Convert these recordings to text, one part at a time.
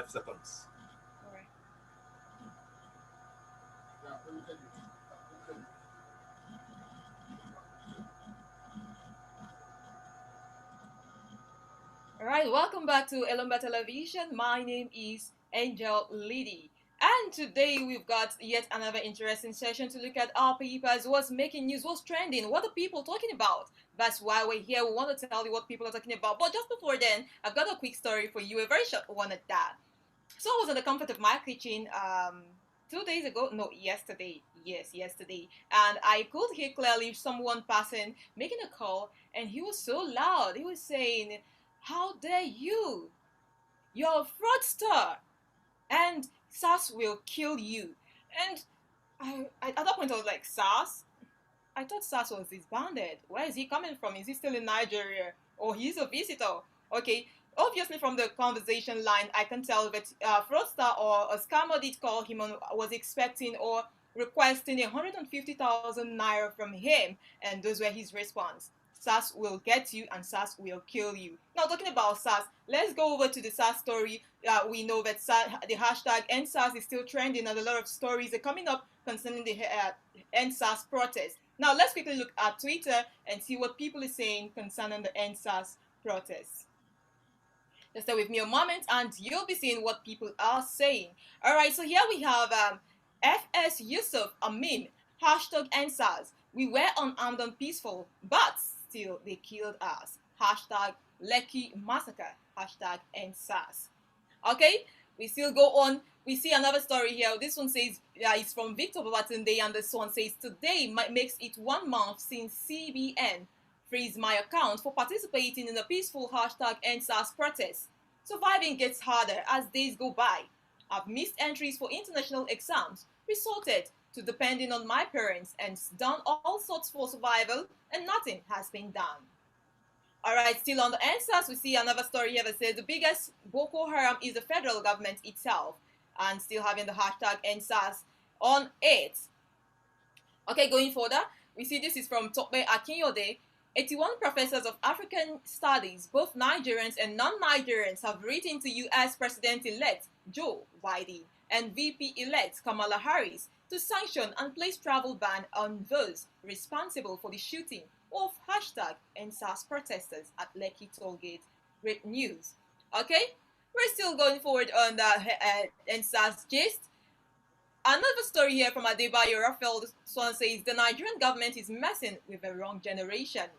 seconds. All right. All right, welcome back to Elomba Television. My name is Angel Liddy. And today we've got yet another interesting session to look at our papers, what's making news, what's trending, what are people talking about. That's why we're here. We want to tell you what people are talking about. But just before then, I've got a quick story for you, a very short one at that. So I was in the comfort of my kitchen 2 days ago, no, yesterday, yes, yesterday, and I could hear clearly someone passing, making a call, and he was so loud. He was saying, "How dare you? You're a fraudster, and SARS will kill you." And at that point, I was like, "SARS? I thought SARS was disbanded. Where is he coming from? Is he still in Nigeria? Or he's a visitor?" Okay, obviously from the conversation line, I can tell that fraudster or a scammer did call him and was expecting or requesting 150,000 naira from him, and those were his response. SARS will get you and SARS will kill you. Now, talking about SARS, let's go over to the SARS story. We know that the hashtag EndSARS is still trending, and a lot of stories are coming up concerning the EndSARS protest. Now, let's quickly look at Twitter and see what people are saying concerning the EndSARS protests. Just stay with me a moment and you'll be seeing what people are saying. All right, so here we have FS Yusuf, a meme, hashtag EndSARS. We were unarmed and peaceful, but still they killed us. Hashtag Lekki Massacre, hashtag EndSARS. Okay, we still go on. We see another story here. This one says, it's from Victor Babatunde, and this one says, today makes it 1 month since CBN freeze my account for participating in a peaceful hashtag EndSARS protest. Surviving gets harder as days go by. I've missed entries for international exams, resorted to depending on my parents, and done all sorts for survival, and nothing has been done. All right, still on the EndSARS, we see another story here that says the biggest Boko Haram is the federal government itself, and still having the hashtag EndSARS on it. Okay, going further, we see this is from Tokbe Akinyode. 81 professors of African studies, both Nigerians and non-Nigerians, have written to U.S. President-elect Joe Biden and VP-elect Kamala Harris to sanction and place travel ban on those responsible for the shooting of hashtag EndSARS protesters at Lekki Tollgate. Great news. Okay, we're still going forward on the EndSARS gist. Another story here from Adebayo Raphael Swan says the Nigerian government is messing with the wrong generation.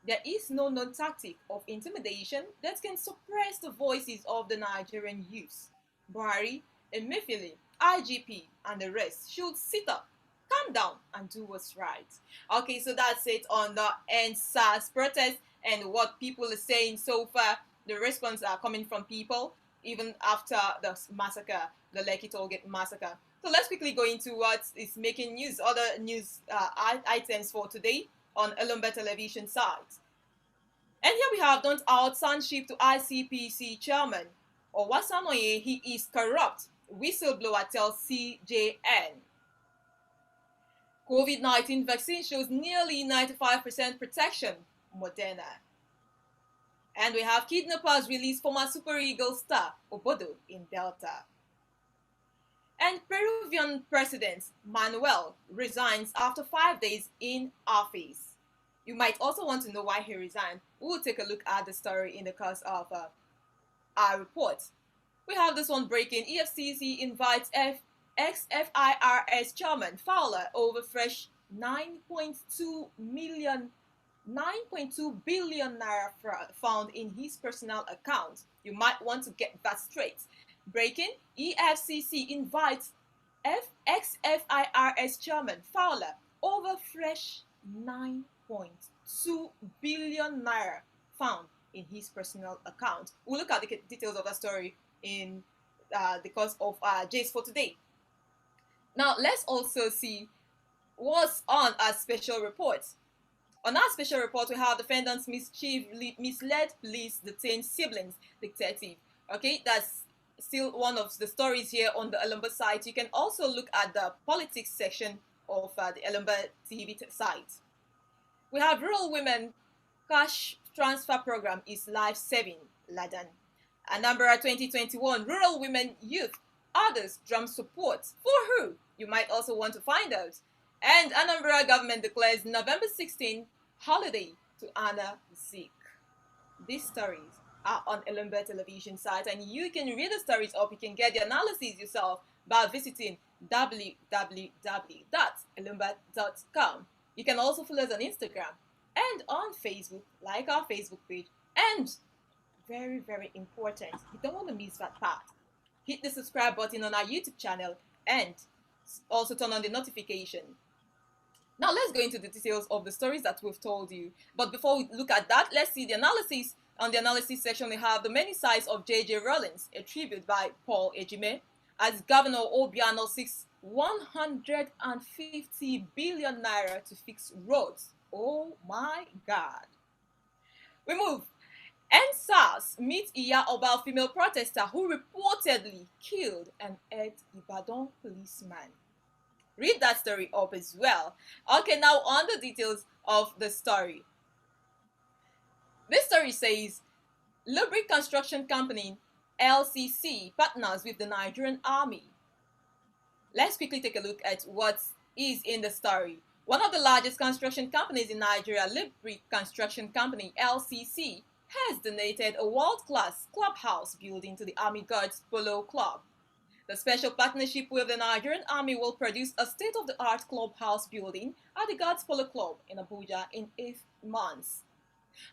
There is no known tactic of intimidation that can suppress the voices of the Nigerian youth. Buhari, Emefiele, IGP, and the rest should sit up, calm down, and do what's right. Okay, so that's it on the EndSARS protest and what people are saying so far. The response are coming from people even after the massacre, the Lekki Tollgate massacre. So let's quickly go into what is making news, other news items for today on Elomba Television site. And here we have don't out sonship to ICPC chairman. Owasanoye, he is corrupt. Whistleblower tells CJN. COVID-19 vaccine shows nearly 95% protection. Moderna. And we have kidnappers release former Super Eagles star Obodo in Delta. And Peruvian President Manuel resigns after 5 days in office. You might also want to know why he resigned. We'll take a look at the story in the course of our report. We have this one breaking. EFCC invites ex-FIRS chairman Fowler over fresh 9.2 billion naira found in his personal account. You might want to get that straight. Breaking, EFCC invites ex-FIRS chairman Fowler over fresh 9.2 billion naira found in his personal account. We'll look at the details of the story in the course of Jace for today. Now, let's also see what's on our special report. On our special report, we have defendants misled police detain siblings detective. Okay, that's still one of the stories here on the Elomba site. You can also look at the politics section of the Elomba TV site. We have rural women cash transfer program is life-saving, Ladan. Anambra 2021, rural women, youth, others drum support. For who? You might also want to find out. And Anambra government declares November 16 holiday to honor the sick. These stories are on Elumba television site, and you can read the stories or you can get the analysis yourself by visiting www.elumba.com. You can also follow us on Instagram and on Facebook, like our Facebook page. And very, very important, you don't want to miss that part. Hit the subscribe button on our YouTube channel and also turn on the notification. Now let's go into the details of the stories that we've told you. But before we look at that, let's see the analysis. On the analysis section, we have the many sides of J.J. Rawlings, a tribute by Paul Ejime, as Governor Obiano seeks 150 billion naira to fix roads. Oh my God. We move. NSAS meets Iya Oba, female protester who reportedly killed an Ibadan policeman. Read that story up as well. Okay, now on the details of the story. This story says, Lubric Construction Company, LCC, partners with the Nigerian Army. Let's quickly take a look at what is in the story. One of the largest construction companies in Nigeria, Lubric Construction Company, LCC, has donated a world-class clubhouse building to the Army Guards Polo Club. The special partnership with the Nigerian Army will produce a state-of-the-art clubhouse building at the Guards Polo Club in Abuja in 8 months.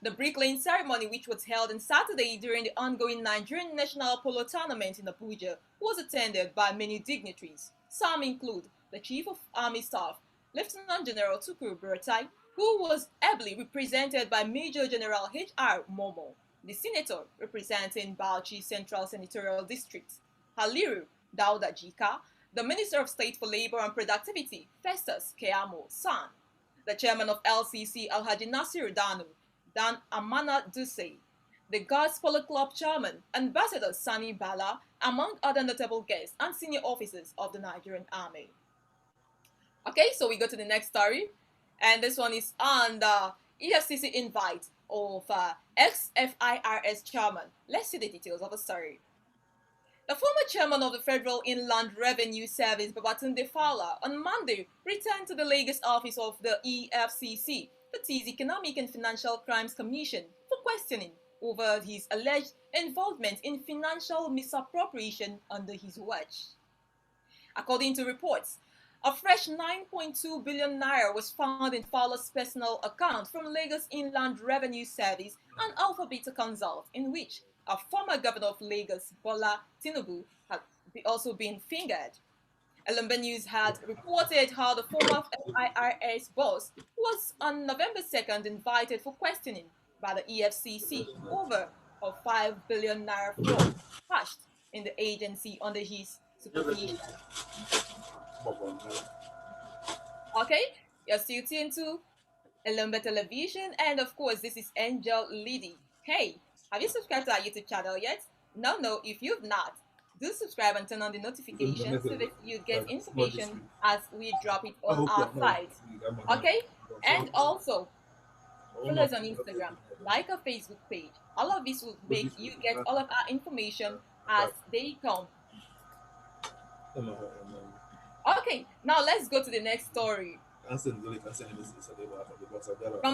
The bricklaying ceremony, which was held on Saturday during the ongoing Nigerian National Polo Tournament in Abuja, was attended by many dignitaries. Some include the Chief of Army Staff, Lieutenant General Tukuru Buratai, who was ably represented by Major General H.R. Momo, the Senator representing Bauchi Central Senatorial District, Haliru Dauda Jika, the Minister of State for Labor and Productivity, Festus Keamo San, the Chairman of LCC, Alhaji Nasiru Danu, Dan Amana Duse, the Guards Polo Club Chairman, Ambassador Sani Bala, among other notable guests and senior officers of the Nigerian Army. Okay, so we go to the next story, and this one is on the EFCC invite of ex-FIRS chairman. Let's see the details of the story. The former chairman of the Federal Inland Revenue Service, Babatunde Fowler, on Monday returned to the Lagos office of the EFCC, that is Economic and Financial Crimes Commission, for questioning over his alleged involvement in financial misappropriation under his watch. According to reports, a fresh 9.2 billion naira was found in Fowler's personal account from Lagos Inland Revenue Service and Alpha Beta Consult, in which a former governor of Lagos, Bola Tinubu, had also been fingered. Elumba News had reported how the former FIRS boss was on November 2nd invited for questioning by the EFCC over a 5 billion naira fraud hashed in the agency under his supervision. Okay, you're still tuned to Elumba Television, and of course, this is Angel Liddy. Hey, have you subscribed to our YouTube channel yet? No, if you've not, do subscribe and turn on the notification so that you get information as we drop it on our site. Okay, and also follow us on Instagram, like our Facebook page. All of this will make you get all of our information as they come. Okay, now let's go to the next story. From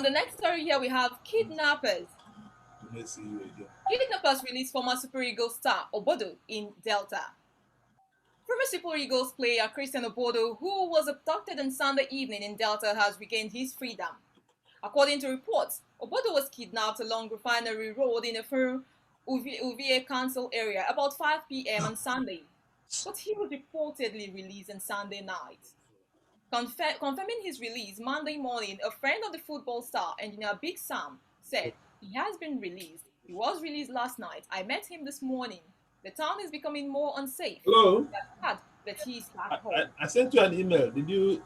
the next story here, we have kidnappers. Kidnappers release former Super Eagles star Obodo in Delta. Former Super Eagles player Christian Obodo, who was abducted on Sunday evening in Delta, has regained his freedom. According to reports, Obodo was kidnapped along Refinery Road in a firm Uvie Council area about 5 p.m. on Sunday, but he was reportedly released on Sunday night. Confirming his release Monday morning, a friend of the football star, engineer Big Sam, said he has been released. He was released last night. I met him this morning. The town is becoming more unsafe. Hello? That he's back home. I sent you an email. Did you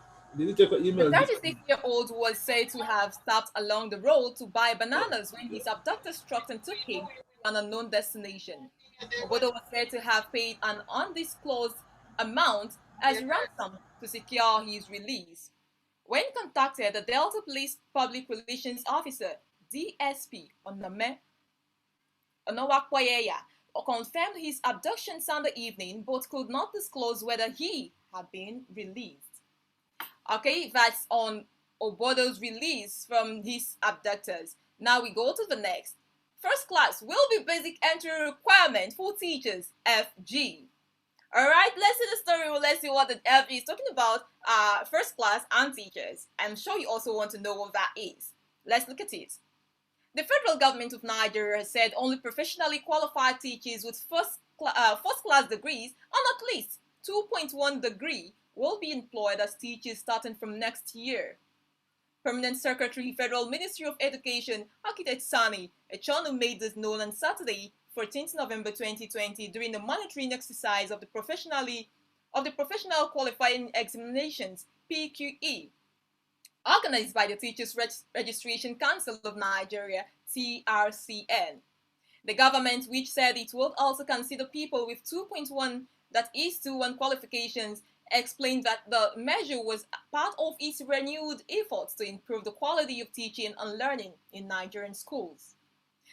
check your email? The 36-year-old was said to have stopped along the road to buy bananas when his abductor struck and took him to an unknown destination. Obodo was said to have paid an undisclosed amount as ransom to secure his release. When contacted, the Delta Police Public Relations Officer, DSP Onome Onowakwayeya, confirmed his abduction Sunday evening, but could not disclose whether he had been released. Okay, that's on Obodo's release from his abductors. Now we go to the next. First class will be basic entry requirement for teachers, FG. Alright, let's see the story. Well, let's see what the FG is talking about, first class and teachers. I'm sure you also want to know what that is. Let's look at it. The federal government of Nigeria has said only professionally qualified teachers with first class degrees and at least 2.1 degree will be employed as teachers starting from next year. Permanent Secretary, Federal Ministry of Education, Architect Sani Echonu made this known on Saturday, 14th November 2020, during the monitoring exercise of the Professional Qualifying Examinations (PQE), organized by the Teachers Registration Council of Nigeria (TRCN). The government, which said it would also consider people with 2.1, that is 2.1 qualifications, explained that the measure was part of its renewed efforts to improve the quality of teaching and learning in Nigerian schools.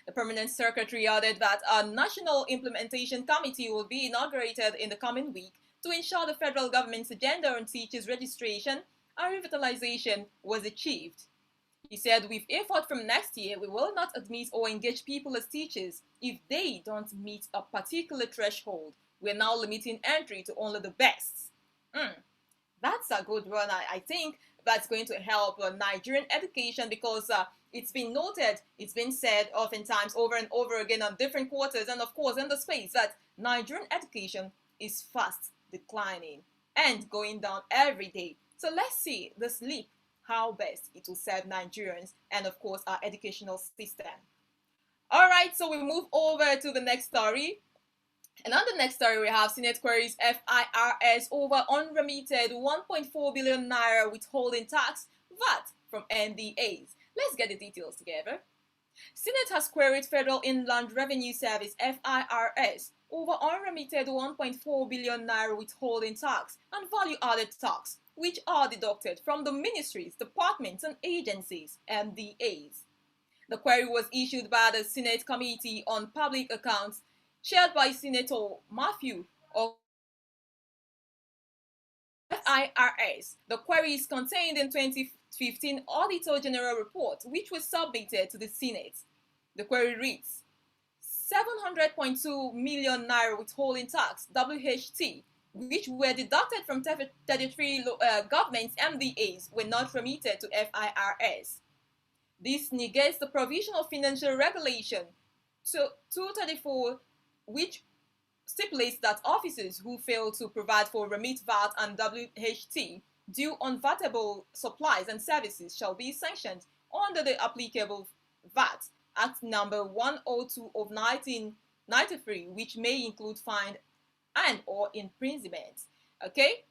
The permanent secretary added that a national implementation committee will be inaugurated in the coming week to ensure the federal government's agenda on teachers' registration and revitalization was achieved. He said, with effort from next year, we will not admit or engage people as teachers if they don't meet a particular threshold. We're now limiting entry to only the best. That's a good one. I think that's going to help Nigerian education, because it's been noted, it's been said oftentimes over and over again on different quarters and of course in the space, that Nigerian education is fast declining and going down every day. So let's see this leap, how best it will serve Nigerians and of course our educational system. Alright, so we move over to the next story. And on the next story, we have Senate queries FIRS over unremitted 1.4 billion naira withholding tax VAT from NDAs. Let's get the details together. Senate has queried Federal Inland Revenue Service FIRS over unremitted 1.4 billion naira withholding tax and value-added tax, which are deducted from the ministries, departments, and agencies (MDAs). The query was issued by the Senate Committee on Public Accounts, chaired by Senator Matthew of FIRS. The query is contained in 2015 Auditor General Report, which was submitted to the Senate. The query reads, 700.2 million naira withholding tax (WHT), which were deducted from 33 government MDAs, were not remitted to FIRS. This negates the provision of Financial Regulation 234, which stipulates that officers who fail to provide for remit VAT and WHT due on vatable supplies and services shall be sanctioned under the applicable VAT Act number 102 of 1993, which may include fine and or imprisonment. Okay?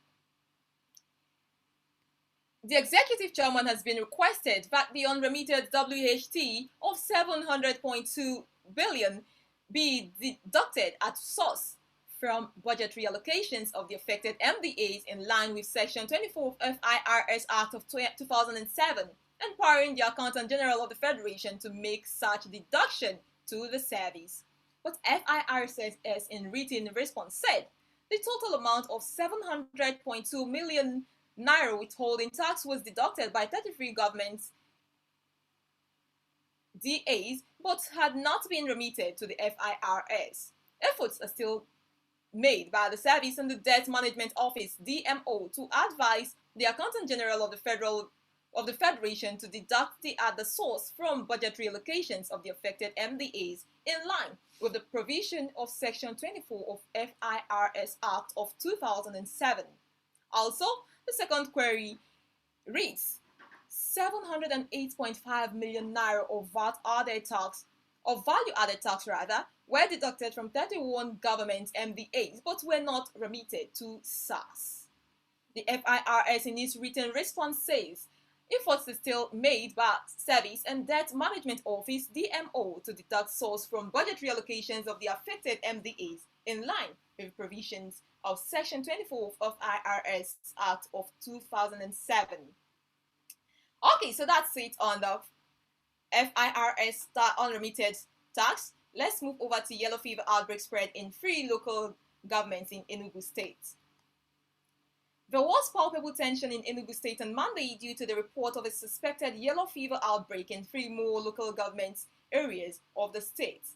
The executive chairman has been requested that the unremitted WHT of 700.2 billion be deducted at source from budgetary allocations of the affected MDAs in line with Section 24 of FIRS Act of 2007, empowering the Accountant General of the Federation to make such deduction to the service. But FIRS, in written response, said the total amount of 700.2 million naira withholding tax was deducted by 33 governments DAs, but had not been remitted to the FIRS. Efforts are still made by the Service and the Debt Management Office (DMO) to advise the Accountant General of the Federation to deduct at the source from budgetary allocations of the affected MDAs in line with the provision of Section 24 of FIRS Act of 2007. Also, the second query reads, 708.5 million naira of value-added tax were deducted from 31 government MDAs, but were not remitted to SARS. The FIRS, in its written response, says efforts are still made by Service and Debt Management Office (DMO) to deduct source from budgetary allocations of the affected MDAs in line with provisions of Section 24 of FIRS Act of 2007. Okay, so that's it on the FIRS unremitted tax. let's move over to yellow fever outbreak spread in 3 local governments in Enugu State. There was palpable tension in Enugu State on Monday due to the report of a suspected yellow fever outbreak in 3 more local government areas of the state.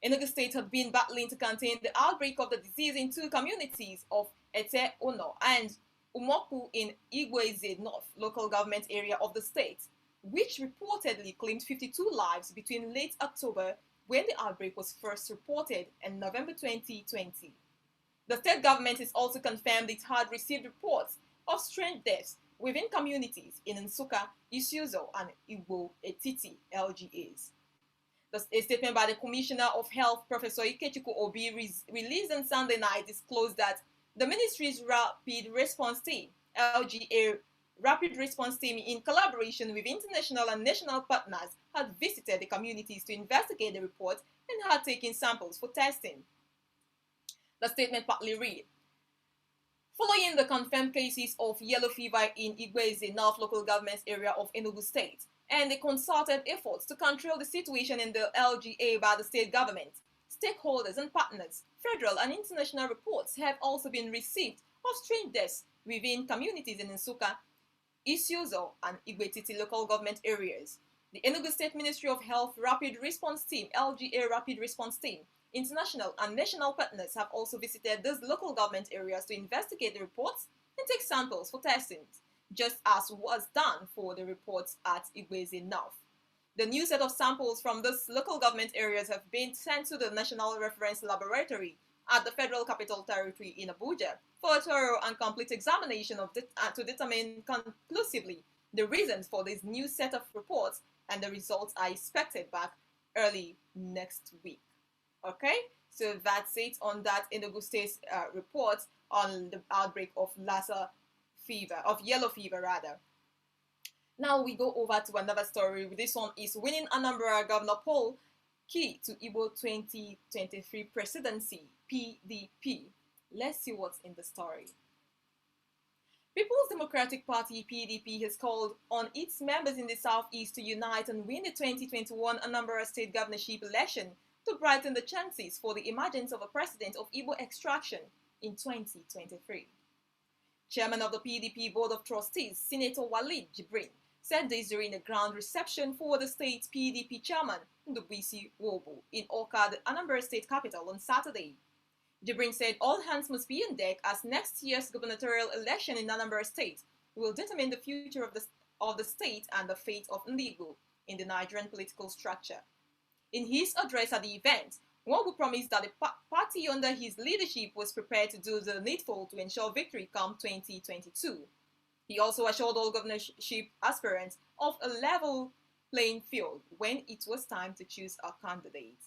Enugu State had been battling to contain the outbreak of the disease in 2 communities of Ete Ono and Umoku in Igweze North local government area of the state, which reportedly claimed 52 lives between late October, when the outbreak was first reported, and November 2020. The state government has also confirmed it had received reports of strange deaths within communities in Nsukka, Isuzo, and Igbo Etiti LGAs. A statement by the Commissioner of Health, Professor Ikechukwu Obi, released on Sunday night, disclosed that the ministry's Rapid Response Team, LGA Rapid Response Team, in collaboration with international and national partners, had visited the communities to investigate the report and had taken samples for testing. The statement partly read, following the confirmed cases of yellow fever in Igweze North local government area of Enugu State, and the concerted efforts to control the situation in the LGA by the state government, stakeholders and partners, federal and international reports have also been received of strange deaths within communities in Nsukka, Isuzo, and Igwetiti local government areas. The Enugu State Ministry of Health Rapid Response Team, LGA Rapid Response Team, international and national partners have also visited those local government areas to investigate the reports and take samples for testing, just as was done for the reports at Igweze North. The new set of samples from those local government areas have been sent to the National Reference Laboratory at the Federal Capital Territory in Abuja for a thorough and complete examination to determine conclusively the reasons for this new set of reports, and the results are expected back early next week. Okay, so that's it on that Enugu State report on the outbreak of yellow fever rather. Now we go over to another story. This one is winning Anambra Governor poll key to Igbo 2023 presidency, PDP. Let's see what's in the story. People's Democratic Party, PDP, has called on its members in the Southeast to unite and win the 2021 Anambra State governorship election to brighten the chances for the emergence of a president of Igbo extraction in 2023. Chairman of the PDP Board of Trustees, Senator Walid Jibrin, said this during a grand reception for the state's PDP chairman, Ndubisi Wobu, in Awka, the Anambra State capital, on Saturday. Jibrin said all hands must be on deck as next year's gubernatorial election in Anambra State will determine the future of the state and the fate of Ndigbo in the Nigerian political structure. In his address at the event, Wobu promised that the party under his leadership was prepared to do the needful to ensure victory come 2022. He also assured all governorship aspirants of a level playing field when it was time to choose a candidate.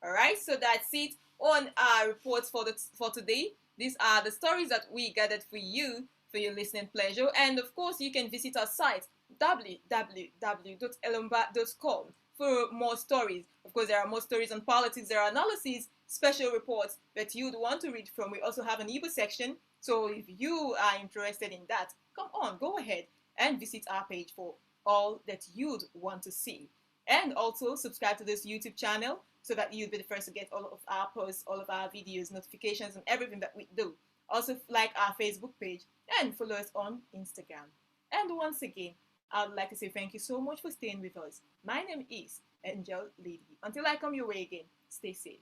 All right, so that's it on our reports for today. These are the stories that we gathered for you for your listening pleasure. And of course, you can visit our site www.elomba.com for more stories. Of course, there are more stories on politics, there are analyses, special reports that you'd want to read from. We also have an Igbo section. So if you are interested in that, come on, go ahead and visit our page for all that you'd want to see. And also subscribe to this YouTube channel so that you'll be the first to get all of our posts, all of our videos, notifications, and everything that we do. Also like our Facebook page and follow us on Instagram. And once again, I would like to say thank you so much for staying with us. My name is Angel Lady. Until I come your way again, stay safe.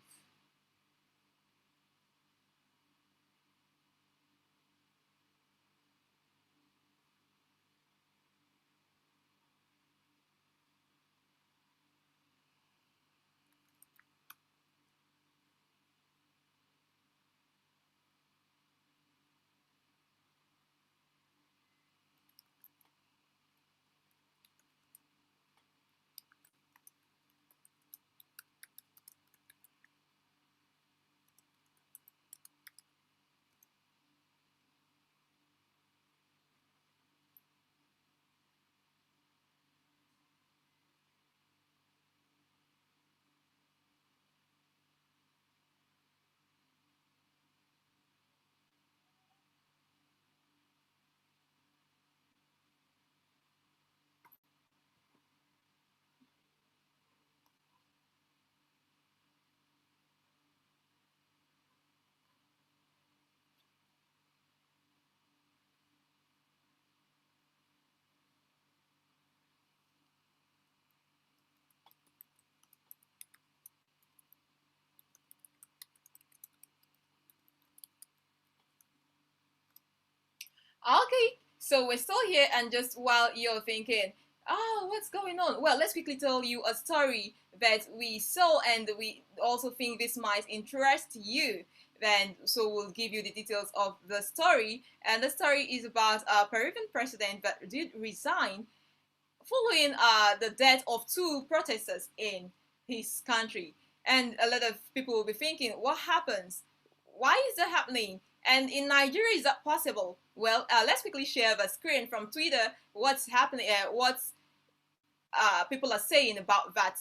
So we're still here, and just while you're thinking, oh, what's going on? Well, let's quickly tell you a story that we saw, and we also think this might interest you. Then, so we'll give you the details of the story. And the story is about a Peruvian president that did resign following the death of two protesters in his country. And a lot of people will be thinking, what happens? Why is that happening? And in Nigeria, is that possible? Well, let's quickly share the screen from Twitter. What's happening? What's people are saying about that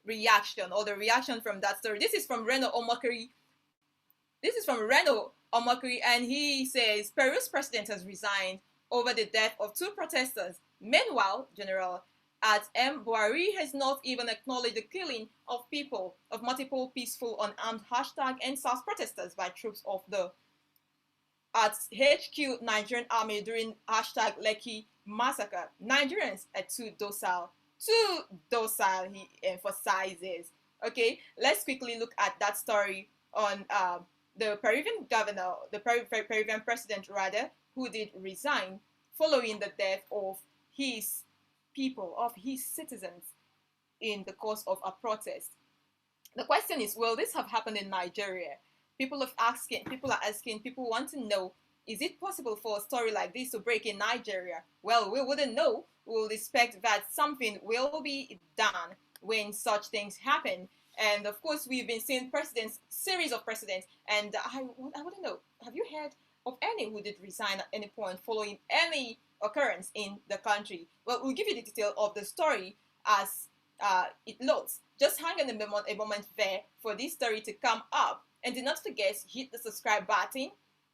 reaction, or the reaction from that story. This is from Reno Omakari. This is from Reno Omakari, and he says Peru's president has resigned over the death of two protesters. Meanwhile, General at M. Buhari has not even acknowledged the killing of people, of multiple peaceful unarmed #EndSARS protesters by troops of the at HQ Nigerian Army during #Lekki massacre. Nigerians are too docile, he emphasizes. Okay, let's quickly look at that story on the Peruvian governor, the Peruvian president rather, who did resign following the death of his people, of his citizens, in the course of a protest. The question is, will this have happened in Nigeria? People are asking, people want to know, is it possible for a story like this to break in Nigeria? Well, we wouldn't know. We'll expect that something will be done when such things happen. And of course, we've been seeing presidents, series of presidents, and I wouldn't know. Have you heard of any who did resign at any point following any occurrence in the country? Well, we'll give you the detail of the story as it loads. Just hang on a moment there for this story to come up. And do not forget, hit the subscribe button.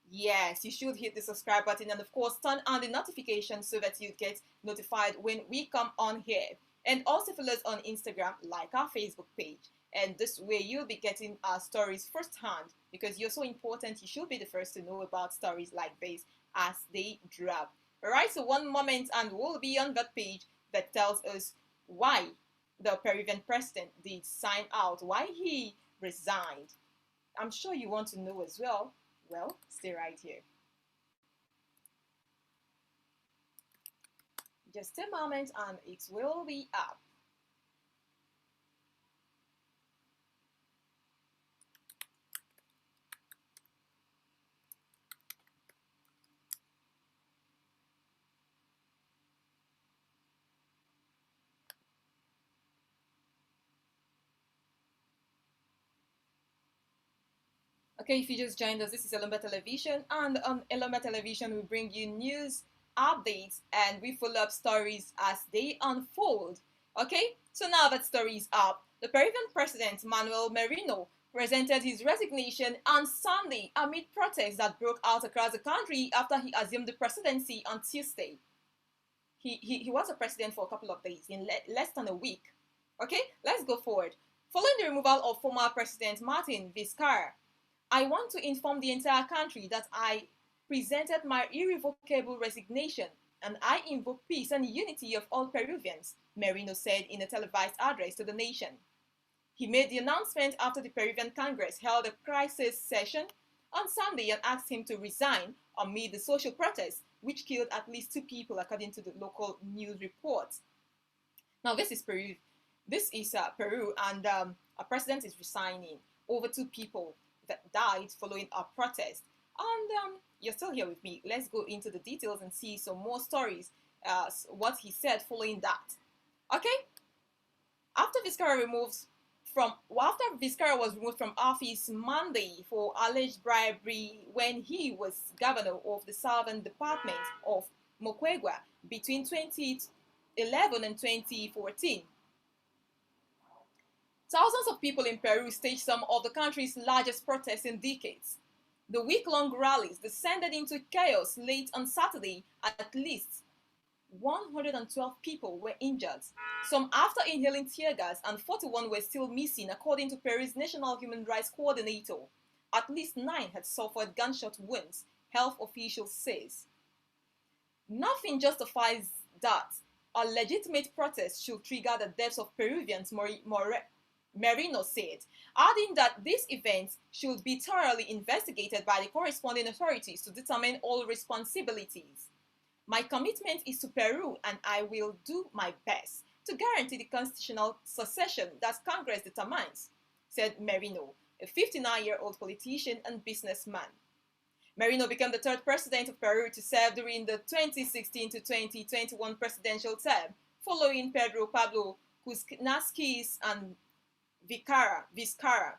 Yes, you should hit the subscribe button, and of course turn on the notification so that you get notified when we come on here. And also follow us on Instagram, like our Facebook page. And this way you'll be getting our stories firsthand, because you're so important. You should be the first to know about stories like this as they drop. Alright, so one moment and we'll be on that page that tells us why the Peruvian president did sign out, why he resigned. I'm sure you want to know as well. Well, stay right here. Just a moment and it will be up. Okay, if you just joined us, this is Elomba Television, and on Elomba Television we bring you news, updates, and we follow up stories as they unfold. Okay, so now that story is up, the Peruvian president Manuel Merino presented his resignation on Sunday amid protests that broke out across the country after he assumed the presidency on Tuesday. He was a president for a couple of days, in less than a week. Okay, let's go forward. Following the removal of former President Martin Vizcarra, I want to inform the entire country that I presented my irrevocable resignation, and I invoke peace and unity of all Peruvians, Merino said in a televised address to the nation. He made the announcement after the Peruvian Congress held a crisis session on Sunday and asked him to resign amid the social protests, which killed at least 2 people, according to the local news reports. Now, this is Peru. This is Peru, and a president is resigning. Over 2 people that died following a protest. And you're still here with me. Let's go into the details and see some more stories, what he said following that. Okay? After Vizcarra was removed from office Monday for alleged bribery when he was governor of the Southern Department of Moquegua between 2011 and 2014, thousands of people in Peru staged some of the country's largest protests in decades. The week-long rallies descended into chaos late on Saturday. At least 112 people were injured, some after inhaling tear gas, and 41 were still missing, according to Peru's National Human Rights Coordinator. At least 9 had suffered gunshot wounds, health officials says. Nothing justifies that a legitimate protest should trigger the deaths of Peruvians, Merino said, adding that these events should be thoroughly investigated by the corresponding authorities to determine all responsibilities. My commitment is to Peru, and I will do my best to guarantee the constitutional succession that Congress determines, said Merino, a 59-year-old politician and businessman. Merino became the third president of Peru to serve during the 2016 to 2021 presidential term, following Pedro Pablo Kuczynski and Vizcarra.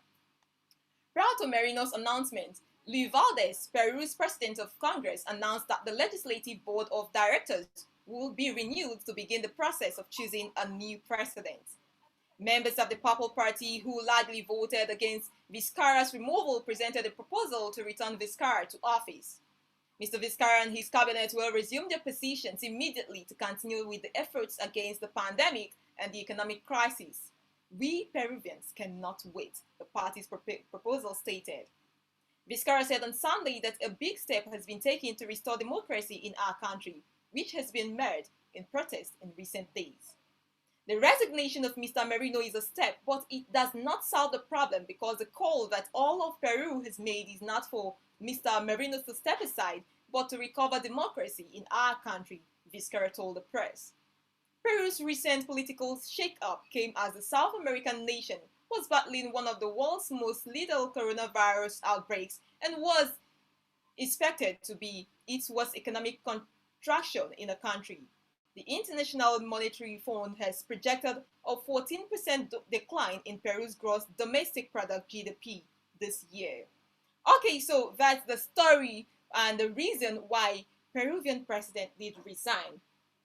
Prior to Merino's announcement, Luis Valdez, Peru's president of Congress, announced that the legislative board of directors will be renewed to begin the process of choosing a new president. Members of the Papal Party who largely voted against Vizcarra's removal presented a proposal to return Vizcarra to office. Mr. Vizcarra and his cabinet will resume their positions immediately to continue with the efforts against the pandemic and the economic crisis. We Peruvians cannot wait, the party's proposal stated. Vizcarra said on Sunday that a big step has been taken to restore democracy in our country, which has been mired in protest in recent days. The resignation of Mr. Merino is a step, but it does not solve the problem because the call that all of Peru has made is not for Mr. Merino to step aside, but to recover democracy in our country, Vizcarra told the press. Peru's recent political shake-up came as the South American nation was battling one of the world's most lethal coronavirus outbreaks and was expected to be its worst economic contraction in the country. The International Monetary Fund has projected a 14% decline in Peru's gross domestic product (GDP) this year. Okay, so that's the story and the reason why Peruvian president did resign.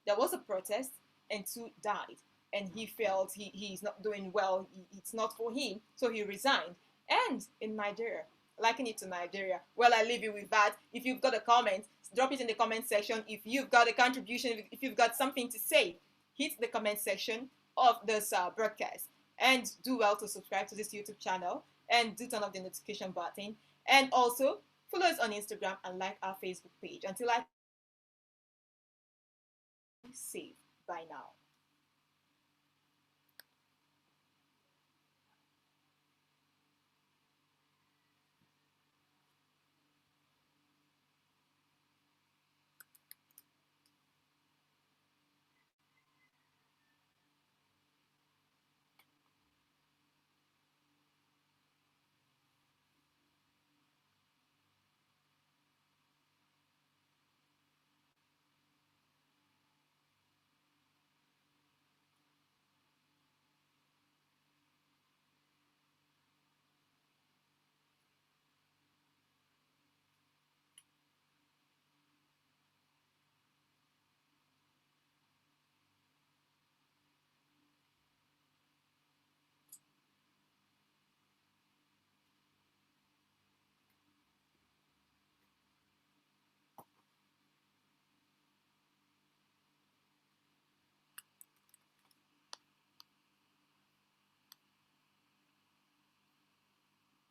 There was a protest and two died, and he felt he's not doing well, it's not for him, so he resigned. And in Nigeria, liken it to Nigeria. Well, I leave you with that. If you've got a comment, drop it in the comment section. If you've got a contribution, if you've got something to say, hit the comment section of this broadcast. And do well to subscribe to this YouTube channel and do turn off the notification button. And also follow us on Instagram and like our Facebook page. Until I safe. Bye now.